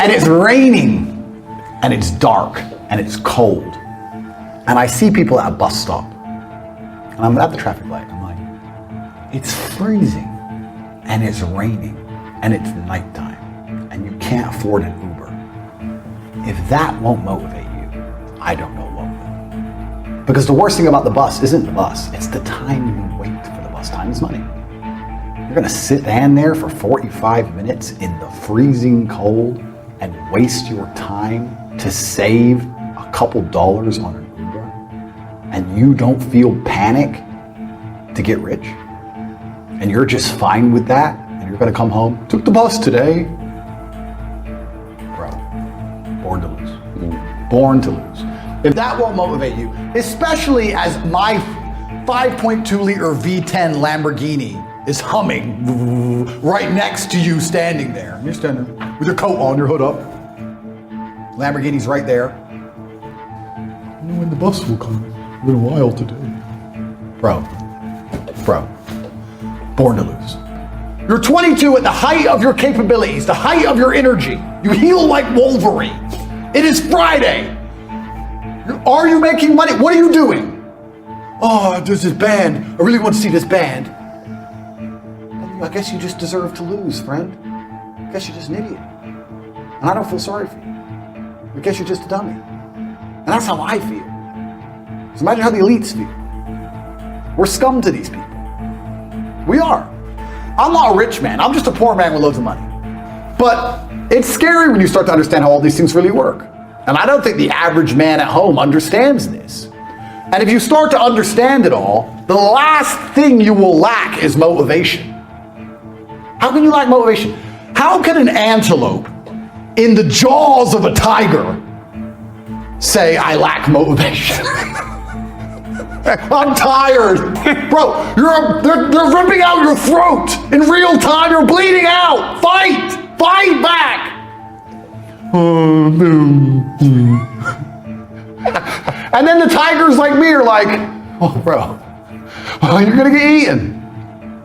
and it's raining, and it's dark, and it's cold. And I see people at a bus stop, and I'm at the traffic light. I'm like, it's freezing, and it's raining, and it's nighttime, and you can't afford an Uber. If that won't motivate you, I don't know what will. Because the worst thing about the bus isn't the bus, it's the time you wait for the bus. Time is money. You're gonna stand there for 45 minutes in the freezing cold and waste your time to save a couple dollars on an Uber, and you don't feel panic to get rich, and you're just fine with that, and you're gonna come home, took the bus today. Bro, born to lose. Born to lose. If that won't motivate you, especially as my 5.2 liter V10 Lamborghini is humming right next to you standing there. You're standing with your coat on, your hood up. Lamborghini's right there. I know when the bus will come. It's been a while today. Bro, born to lose. You're 22 at the height of your capabilities, the height of your energy. You heal like Wolverine. It is Friday. Are you making money? What are you doing? Oh, there's this band. I really want to see this band. I guess you just deserve to lose, friend. I guess you're just an idiot. And I don't feel sorry for you. I guess you're just a dummy. And that's how I feel. So imagine how the elites feel. We're scum to these people. We are. I'm not a rich man. I'm just a poor man with loads of money. But it's scary when you start to understand how all these things really work. And I don't think the average man at home understands this. And if you start to understand it all, the last thing you will lack is motivation. How can you lack motivation? How can an antelope in the jaws of a tiger say, I lack motivation? I'm tired. Bro, they're ripping out your throat in real time. You're bleeding out. Fight back. And then the tigers like me are like, oh, bro, you're gonna get eaten.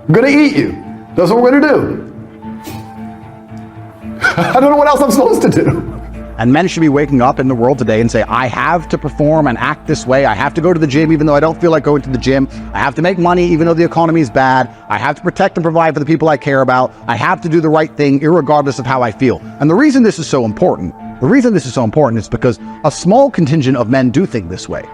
I'm gonna eat you. That's what we're gonna do. I don't know what else I'm supposed to do. And men should be waking up in the world today and say, I have to perform and act this way. I have to go to the gym even though I don't feel like going to the gym. I have to make money even though the economy is bad. I have to protect and provide for the people I care about. I have to do the right thing irregardless of how I feel. And the reason this is so important is because a small contingent of men do think this way.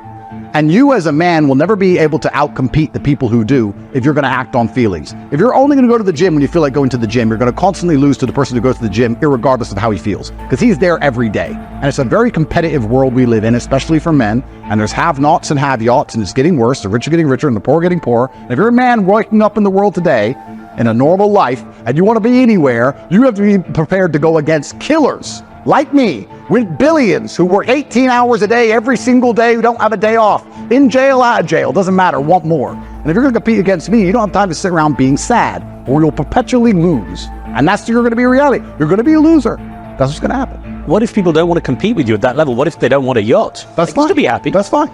And you as a man will never be able to outcompete the people who do if you're going to act on feelings. If you're only going to go to the gym when you feel like going to the gym, you're going to constantly lose to the person who goes to the gym irregardless of how he feels, because he's there every day. And it's a very competitive world we live in, especially for men. And there's have-nots and have-yachts, and it's getting worse. The rich are getting richer and the poor are getting poorer. And if you're a man waking up in the world today in a normal life and you want to be anywhere, you have to be prepared to go against killers like me, with billions, who work 18 hours a day every single day, who don't have a day off, in jail, out of jail, doesn't matter, want more. And if you're gonna compete against me, you don't have time to sit around being sad, or you'll perpetually lose. And that's you're gonna be a reality. You're gonna be a loser. That's what's gonna happen. What if people don't want to compete with you at that level? What if they don't want a yacht? That's they fine. can still be happy. That's fine.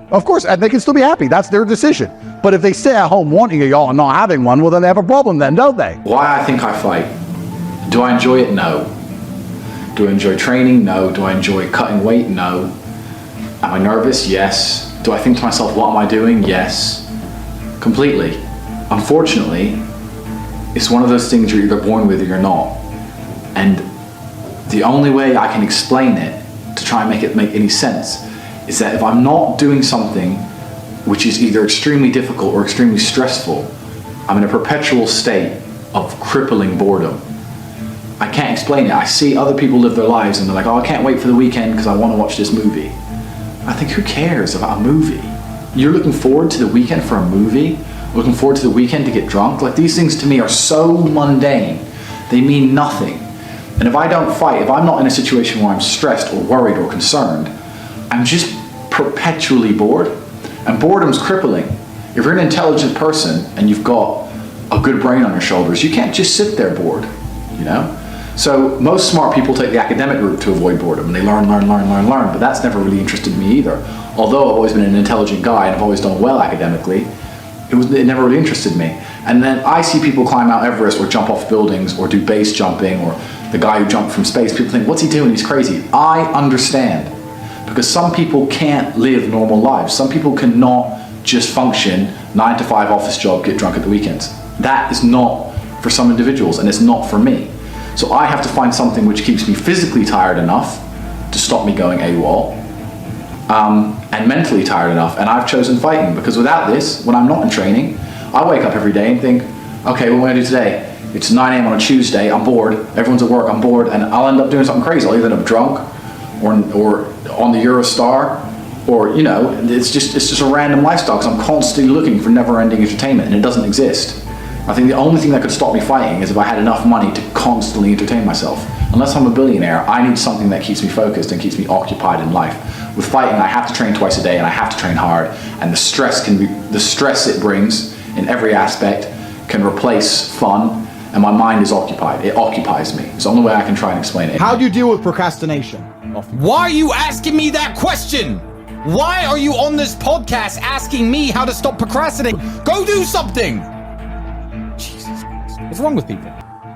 Of course, and they can still be happy. That's their decision. But if they sit at home wanting a yacht and not having one, well then they have a problem then, don't they? Why I think I fight. Do I enjoy it? No. Do I enjoy training? No. Do I enjoy cutting weight? No. Am I nervous? Yes. Do I think to myself, what am I doing? Yes. Completely. Unfortunately, it's one of those things you're either born with or you're not. And the only way I can explain it to try and make it make any sense is that if I'm not doing something which is either extremely difficult or extremely stressful, I'm in a perpetual state of crippling boredom. I can't explain it. I see other people live their lives and they're like, oh, I can't wait for the weekend because I want to watch this movie. I think, who cares about a movie? You're looking forward to the weekend for a movie? Looking forward to the weekend to get drunk? Like, these things to me are so mundane. They mean nothing. And if I don't fight, if I'm not in a situation where I'm stressed or worried or concerned, I'm just perpetually bored. And boredom's crippling. If you're an intelligent person and you've got a good brain on your shoulders, you can't just sit there bored, you know? So most smart people take the academic route to avoid boredom, and they learn, but that's never really interested me either. Although I've always been an intelligent guy and I've always done well academically, it never really interested me. And then I see people climb Mount Everest or jump off buildings or do base jumping or the guy who jumped from space. People think, what's he doing? He's crazy. I understand. Because some people can't live normal lives. Some people cannot just function 9 to 5 office job, get drunk at the weekends. That is not for some individuals, and it's not for me. So I have to find something which keeps me physically tired enough to stop me going AWOL, and mentally tired enough, and I've chosen fighting, because without this, when I'm not in training, I wake up every day and think, okay, what am I gonna do today? It's 9 a.m. on a Tuesday, I'm bored, everyone's at work, I'm bored, and I'll end up doing something crazy. I'll either end up drunk, or on the Eurostar, or, you know, it's just a random lifestyle, because I'm constantly looking for never-ending entertainment, and it doesn't exist. I think the only thing that could stop me fighting is if I had enough money to constantly entertain myself. Unless I'm a billionaire, I need something that keeps me focused and keeps me occupied in life. With fighting, I have to train twice a day, and I have to train hard, and the stress it brings in every aspect can replace fun, and my mind is occupied. It occupies me. It's the only way I can try and explain it. How do you deal with procrastination? Why are you asking me that question? Why are you on this podcast asking me how to stop procrastinating? Go do something! Jesus Christ. What's wrong with people?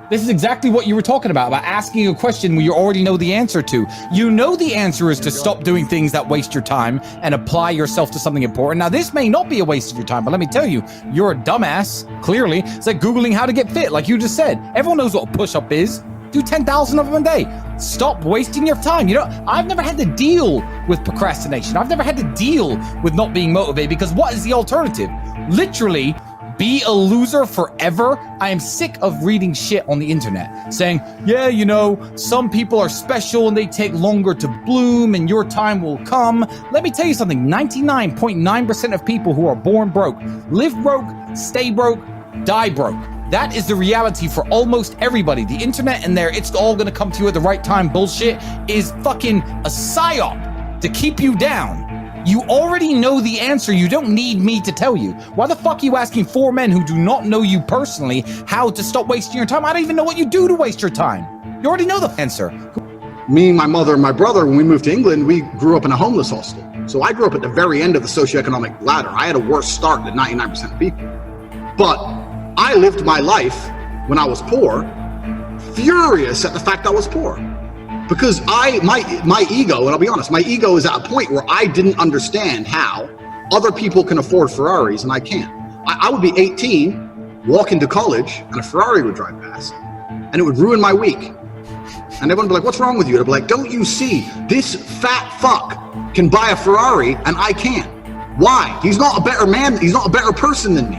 This is exactly what you were talking about asking a question where you already know the answer to. You know the answer is to stop doing things that waste your time and apply yourself to something important. Now, this may not be a waste of your time, but let me tell you, you're a dumbass, clearly. It's like Googling how to get fit, like you just said. Everyone knows what a push-up is. Do 10,000 of them a day. Stop wasting your time. You know, I've never had to deal with procrastination. I've never had to deal with not being motivated, because what is the alternative? Literally, be a loser forever? I am sick of reading shit on the internet saying, yeah, you know, some people are special and they take longer to bloom and your time will come. Let me tell you something, 99.9% of people who are born broke, live broke, stay broke, die broke. That is the reality for almost everybody. The internet and their it's all gonna come to you at the right time bullshit is fucking a psyop to keep you down. You already know the answer. You don't need me to tell you. Why the fuck are you asking 4 men who do not know you personally how to stop wasting your time? I don't even know what you do to waste your time. You already know the answer. Me, my mother, and my brother, when we moved to England, we grew up in a homeless hostel. So I grew up at the very end of the socioeconomic ladder. I had a worse start than 99% of people. But I lived my life when I was poor, furious at the fact I was poor. Because my ego, and I'll be honest, my ego is at a point where I didn't understand how other people can afford Ferraris and I can't. I would be 18, walk into college, and a Ferrari would drive past, and it would ruin my week. And everyone would be like, what's wrong with you? I'd be like, don't you see, this fat fuck can buy a Ferrari and I can't. Why? He's not a better man, he's not a better person than me.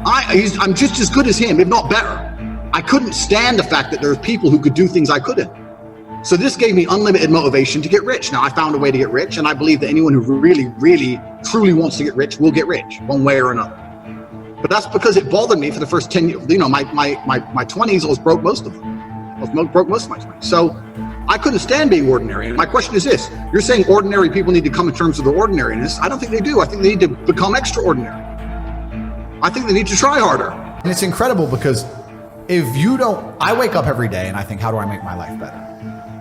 I'm just as good as him, if not better. I couldn't stand the fact that there's people who could do things I couldn't. So this gave me unlimited motivation to get rich. Now I found a way to get rich, and I believe that anyone who really, really, truly wants to get rich will get rich, one way or another. But that's because it bothered me for the first 10 years. You know, my 20s, I was broke most of them. I was broke most of my 20s. So I couldn't stand being ordinary. And my question is this: you're saying ordinary people need to come in terms of their ordinariness. I don't think they do. I think they need to become extraordinary. I think they need to try harder. And it's incredible because I wake up every day and I think, how do I make my life better?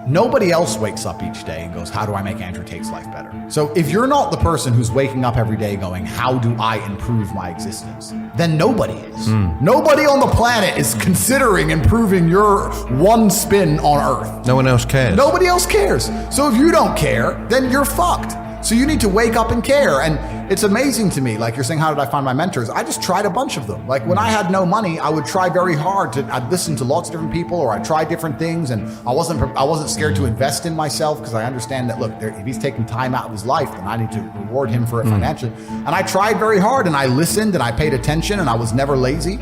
Nobody else wakes up each day and goes, how do I make Andrew Tate's life better? So if you're not the person who's waking up every day going, how do I improve my existence? Then nobody is. Nobody on the planet is considering improving your one spin on Earth. No one else cares. Nobody else cares. So if you don't care, then you're fucked. So you need to wake up and care. And it's amazing to me, like you're saying, how did I find my mentors? I just tried a bunch of them. Like when I had no money, I would try very hard I'd listen to lots of different people, or I'd try different things. And I wasn't scared to invest in myself, because I understand that, look, if he's taking time out of his life, then I need to reward him for it financially. And I tried very hard, and I listened, and I paid attention, and I was never lazy.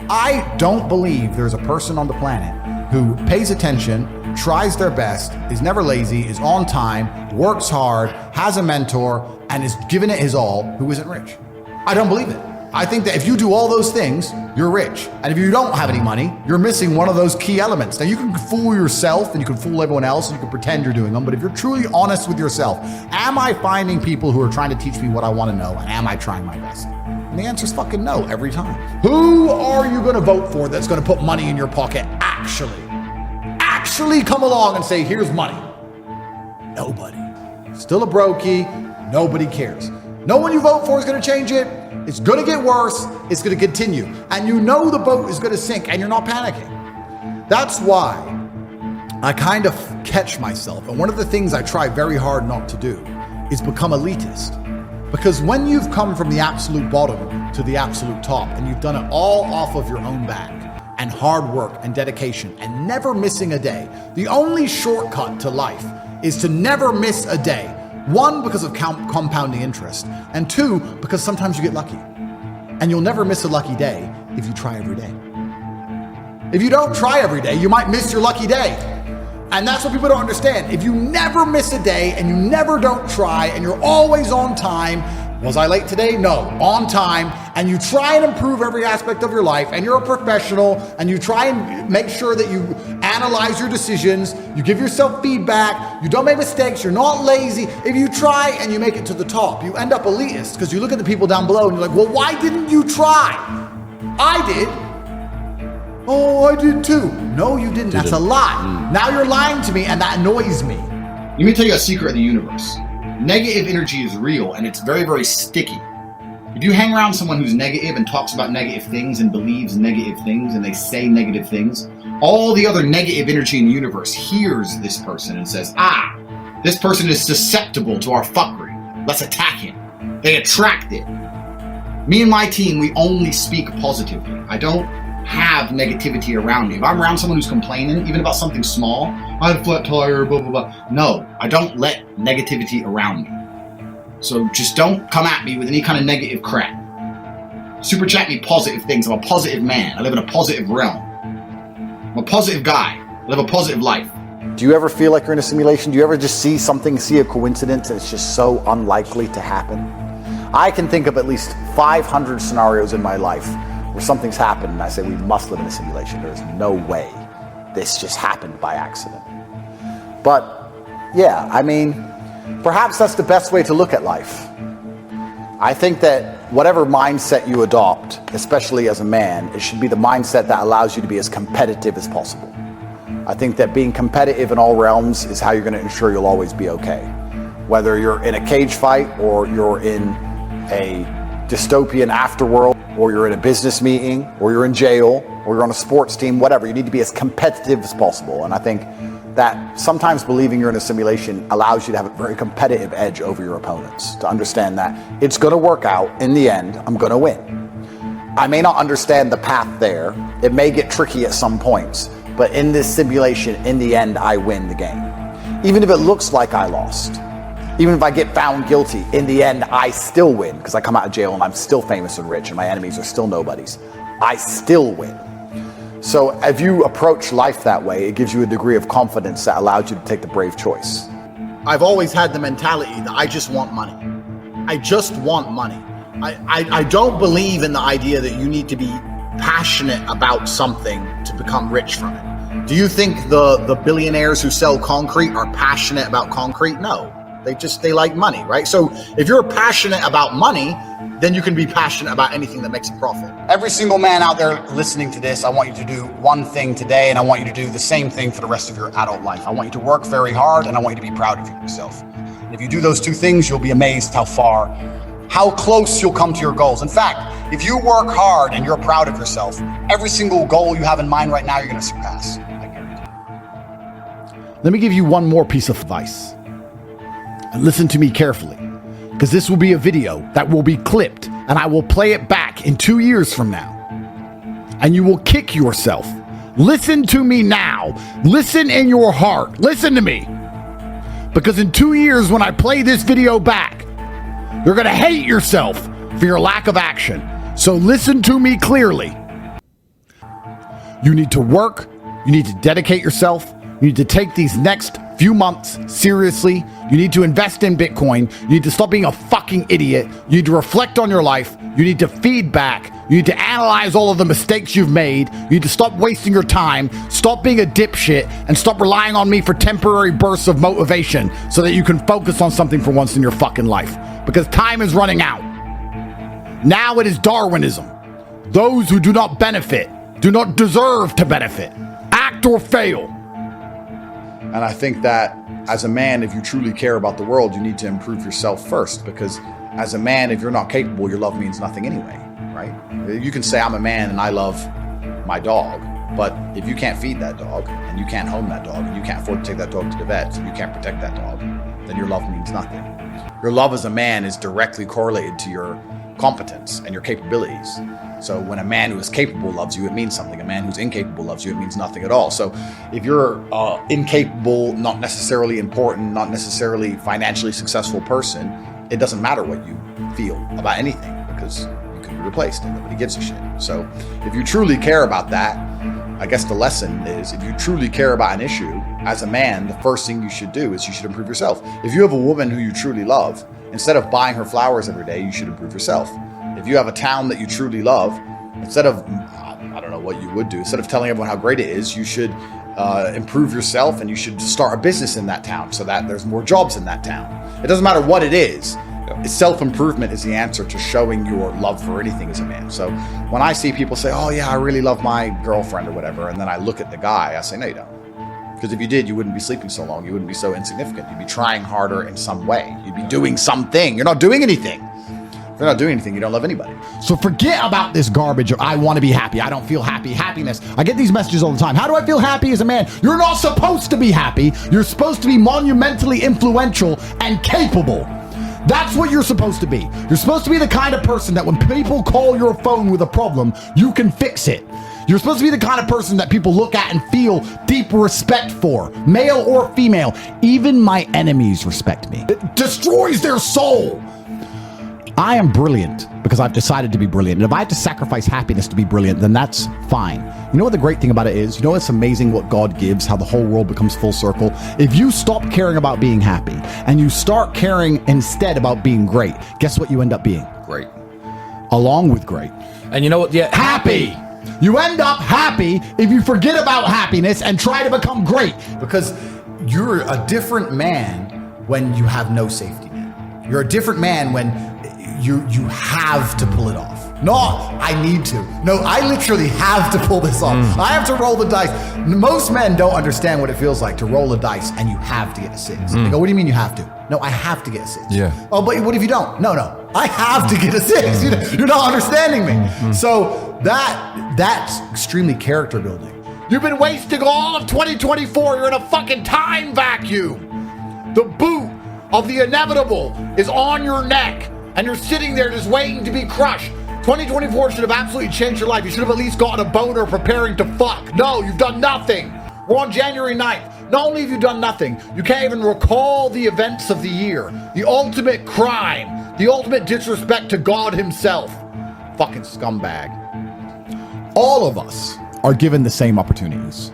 I don't believe there's a person on the planet who pays attention, tries their best, is never lazy, is on time, works hard, has a mentor, and is giving it his all, who isn't rich. I don't believe it. I think that if you do all those things, you're rich. And if you don't have any money, you're missing one of those key elements. Now you can fool yourself and you can fool everyone else and you can pretend you're doing them, but if you're truly honest with yourself, am I finding people who are trying to teach me what I want to know, and am I trying my best? And the answer is fucking no every time. Who are you going to vote for that's going to put money in your pocket actually come along and say, here's money? Nobody. Still a brokey. Nobody cares. No one you vote for is going to change it. It's going to get worse. It's going to continue. And you know the boat is going to sink and you're not panicking. That's why I kind of catch myself. And one of the things I try very hard not to do is become elitist. Because when you've come from the absolute bottom to the absolute top and you've done it all off of your own back and hard work and dedication and never missing a day, the only shortcut to life is to never miss a day. One, because of compounding interest, and two, because sometimes you get lucky. And you'll never miss a lucky day if you try every day. If you don't try every day, you might miss your lucky day. And that's what people don't understand. If you never miss a day and you never don't try and you're always on time, was I late today? No, on time, and you try and improve every aspect of your life, and you're a professional, and you try and make sure that you analyze your decisions, you give yourself feedback, you don't make mistakes, you're not lazy. If you try and you make it to the top, you end up elitist, because you look at the people down below and you're like, well, why didn't you try? I did. Oh, I did too. No, you didn't. That's a lie. Now you're lying to me, and that annoys me. Let me tell you a secret of the universe. Negative energy is real, and it's very, very sticky. If you hang around someone who's negative and talks about negative things and believes negative things and they say negative things, all the other negative energy in the universe hears this person and says, this person is susceptible to our fuckery. Let's attack him. They attract it. Me and my team, we only speak positively. I don't have negativity around me. If I'm around someone who's complaining, even about something small, I had a flat tire, blah, blah, blah. No, I don't let negativity around me. So just don't come at me with any kind of negative crap. Super chat me positive things. I'm a positive man. I live in a positive realm. I'm a positive guy. I live a positive life. Do you ever feel like you're in a simulation? Do you ever just see something, see a coincidence, and it's just so unlikely to happen? I can think of at least 500 scenarios in my life where something's happened and I say, we must live in a simulation. There's no way this just happened by accident. But yeah, I mean, perhaps that's the best way to look at life. I think that whatever mindset you adopt, especially as a man, it should be the mindset that allows you to be as competitive as possible. I think that being competitive in all realms is how you're going to ensure you'll always be okay. Whether you're in a cage fight or you're in a dystopian afterworld, or you're in a business meeting, or you're in jail, or you're on a sports team, whatever, you need to be as competitive as possible. And I think that sometimes believing you're in a simulation allows you to have a very competitive edge over your opponents, to understand that it's going to work out. In the end, I'm going to win. I may not understand the path there. It may get tricky at some points, but in this simulation, in the end, I win the game. Even if it looks like I lost, even if I get found guilty, in the end, I still win, because I come out of jail and I'm still famous and rich and my enemies are still nobodies. I still win. So if you approach life that way, it gives you a degree of confidence that allows you to take the brave choice. I've always had the mentality that I just want money. I just want money. I don't believe in the idea that you need to be passionate about something to become rich from it. Do you think the billionaires who sell concrete are passionate about concrete? No. They like money, right? So if you're passionate about money, then you can be passionate about anything that makes a profit. Every single man out there listening to this, I want you to do one thing today, and I want you to do the same thing for the rest of your adult life. I want you to work very hard, and I want you to be proud of yourself. And if you do those two things, you'll be amazed how close you'll come to your goals. In fact, if you work hard and you're proud of yourself, every single goal you have in mind right now, you're going to surpass. I guarantee. Let me give you one more piece of advice. And listen to me carefully, because this will be a video that will be clipped and I will play it back in 2 years from now. And you will kick yourself. Listen to me now. Listen in your heart. Listen to me. Because in 2 years, when I play this video back, you're going to hate yourself for your lack of action. So listen to me clearly. You need to work. You need to dedicate yourself. You need to take these next few months seriously. You need to invest in Bitcoin. You need to stop being a fucking idiot. You need to reflect on your life. You need to feedback. You need to analyze all of the mistakes you've made. You need to stop wasting your time. Stop being a dipshit and stop relying on me for temporary bursts of motivation so that you can focus on something for once in your fucking life. Because time is running out. Now it is Darwinism. Those who do not benefit do not deserve to benefit. Act or fail. And I think that as a man, if you truly care about the world, you need to improve yourself first, because as a man, if you're not capable, your love means nothing anyway, right? You can say I'm a man and I love my dog, But if you can't feed that dog, and you can't home that dog, and you can't afford to take that dog to the vet, and you can't protect that dog, then your love means nothing. Your love as a man is directly correlated to your competence and your capabilities. So when a man who is capable loves you, it means something. A man who's incapable loves you, it means nothing at all. So if you're incapable, not necessarily important, not necessarily financially successful person, it doesn't matter what you feel about anything, because you can be replaced and nobody gives a shit. So if you truly care about that, I guess the lesson is, if you truly care about an issue, as a man, the first thing you should do is you should improve yourself. If you have a woman who you truly love, instead of buying her flowers every day, you should improve yourself. If you have a town that you truly love, instead of, I don't know what you would do, instead of telling everyone how great it is, you should improve yourself, and you should start a business in that town so that there's more jobs in that town. It doesn't matter what it is. Self-improvement is the answer to showing your love for anything as a man. So when I see people say, oh yeah, I really love my girlfriend or whatever, and then I look at the guy, I say, no, you don't. Because if you did, you wouldn't be sleeping so long. You wouldn't be so insignificant. You'd be trying harder in some way. You'd be doing something. You're not doing anything. If you're not doing anything, you don't love anybody. So forget about this garbage of I want to be happy, I don't feel happy, happiness. I get these messages all the time. How do I feel happy as a man? You're not supposed to be happy. You're supposed to be monumentally influential and capable. That's what you're supposed to be. You're supposed to be the kind of person that when people call your phone with a problem, you can fix it. You're supposed to be the kind of person that people look at and feel deep respect for, male or female. Even my enemies respect me. It destroys their soul. I am brilliant because I've decided to be brilliant. And if I have to sacrifice happiness to be brilliant, then that's fine. You know what the great thing about it is? You know what's amazing what God gives, how the whole world becomes full circle? If you stop caring about being happy and you start caring instead about being great, guess what you end up being? Great. Along with great. And you know what? Yeah, Happy! You end up happy if you forget about happiness and try to become great. Because you're a different man when you have no safety net. You're a different man when you have to pull it off. Not, I need to. No, I literally have to pull this off. I have to roll the dice. Most men don't understand what it feels like to roll the dice and you have to get a 6. They go, what do you mean you have to? No, I have to get a 6. Yeah. Oh, but what if you don't? No, I have to get a 6. You're not understanding me. So that's extremely character building. You've been wasting all of 2024. You're in a fucking time vacuum. The boot of the inevitable is on your neck and you're sitting there just waiting to be crushed. 2024 should have absolutely changed your life. You should have at least gotten a boner preparing to fuck. No, you've done nothing. We're on January 9th. Not only have you done nothing, you can't even recall the events of the year. The ultimate crime. The ultimate disrespect to God himself. Fucking scumbag. All of us are given the same opportunities.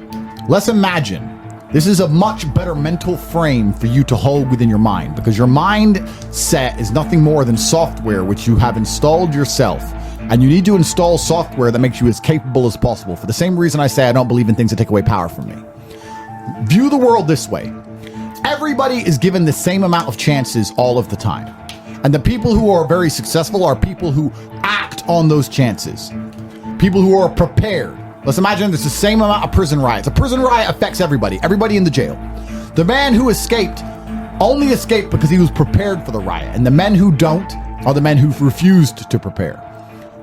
Let's imagine this is a much better mental frame for you to hold within your mind, because your mindset is nothing more than software which you have installed yourself. And you need to install software that makes you as capable as possible. For the same reason I say I don't believe in things that take away power from me. View the world this way. Everybody is given the same amount of chances all of the time. And the people who are very successful are people who act on those chances. People who are prepared. Let's imagine there's the same amount of prison riots. A prison riot affects everybody in the jail. The man who escaped only escaped because he was prepared for the riot. And the men who don't are the men who refused to prepare.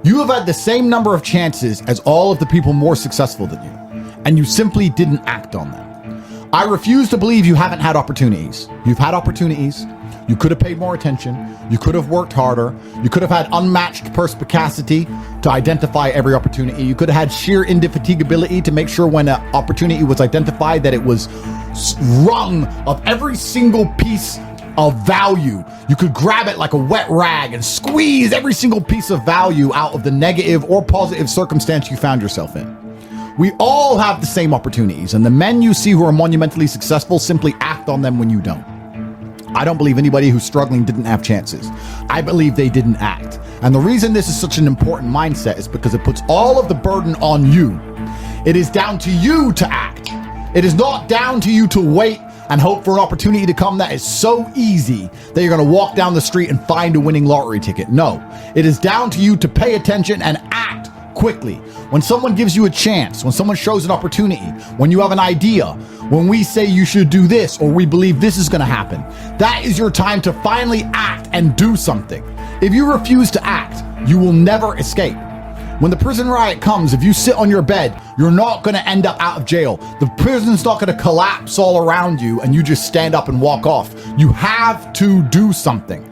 You have had the same number of chances as all of the people more successful than you, and you simply didn't act on them. I refuse to believe you haven't had opportunities. You've had opportunities. You could have paid more attention. You could have worked harder. You could have had unmatched perspicacity to identify every opportunity. You could have had sheer indefatigability to make sure when an opportunity was identified that it was wrung of every single piece of value. You could grab it like a wet rag and squeeze every single piece of value out of the negative or positive circumstance you found yourself in. We all have the same opportunities, and the men you see who are monumentally successful simply act on them when you don't. I don't believe anybody who's struggling didn't have chances. I believe they didn't act. And the reason this is such an important mindset is because it puts all of the burden on you. It is down to you to act. It is not down to you to wait and hope for an opportunity to come that is so easy that you're going to walk down the street and find a winning lottery ticket. No, it is down to you to pay attention and act quickly. When someone gives you a chance, when someone shows an opportunity, when you have an idea, when we say you should do this or we believe this is going to happen, that is your time to finally act and do something. If you refuse to act, you will never escape. When the prison riot comes, if you sit on your bed, you're not going to end up out of jail. The prison's not going to collapse all around you and you just stand up and walk off. You have to do something.